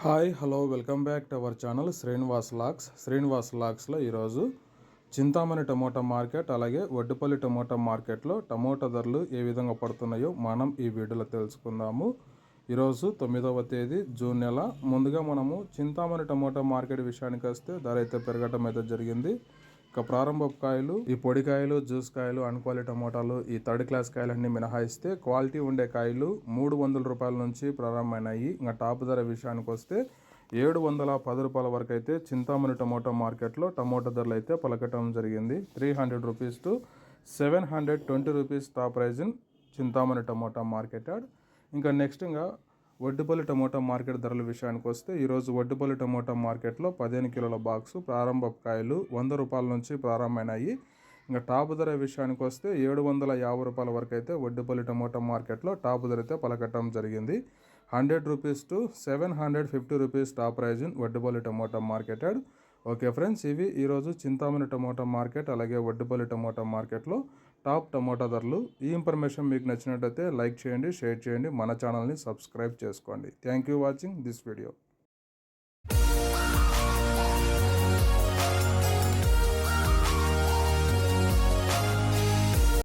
Hi hello welcome back to our channel Srinivas లాక్స్లో ఈరోజు Chintamani tomato market అలాగే వడ్డిపల్లి టమోటా మార్కెట్లో టమోటా ధరలు ఏ విధంగా పడుతున్నాయో మనం ఈ వీడియోలో తెలుసుకుందాము. ఈరోజు 9వ తేదీ జూన్ నెల. ముందుగా మనము చింతామణి టమోటా మార్కెట్ విషయానికి వస్తే ధర అయితే పెరగటం అయితే జరిగింది. ఇక ప్రారంభపు కాయలు, ఈ పొడి కాయలు, జ్యూస్ కాయలు, అన్క్వాలిటీ టమోటాలు, ఈ థర్డ్ క్లాస్ కాయలన్నీ మినహాయిస్తే క్వాలిటీ ఉండే కాయలు 300 రూపాయల నుంచి ప్రారంభమైనాయి. ఇంకా టాప్ ధర విషయానికి వస్తే 710 రూపాయల వరకు అయితే చింతామణి టమోటా మార్కెట్లో టమోటా ధరలు అయితే పలకటం జరిగింది. 300 rupees to 720 rupees top prize in Chintamani tomato market. ఇంకా నెక్స్ట్ ఇంకా వడ్డిపల్లి టమోటా మార్కెట్ ధరల విషయానికి వస్తే ఈరోజు వడ్డిపల్లి టమోటా మార్కెట్లో 15 కిలోల బాక్సు ప్రారంభ కాయలు 100 రూపాయల నుంచి ప్రారంభమైనాయి. ఇంకా టాప్ ధర విషయానికి వస్తే 750 రూపాయల వరకు అయితే వడ్డిపల్లి టమోటా మార్కెట్లో టాప్ ధర అయితే పలకటం జరిగింది. 100 rupees to 750 rupees top prize in Vaddipalli tomato market. Okay friends, ఇవి ఈరోజు చింతామణి టమోటా మార్కెట్ అలాగే వడ్డిపల్లి టమోటా మార్కెట్లో టాప్ టమోటా ధరలు. ఈ ఇన్ఫర్మేషన్ మీకు నచ్చినట్లయితే లైక్ చేయండి, షేర్ చేయండి, మన ఛానల్ని సబ్స్క్రైబ్ చేసుకోండి. Thank you watching this video.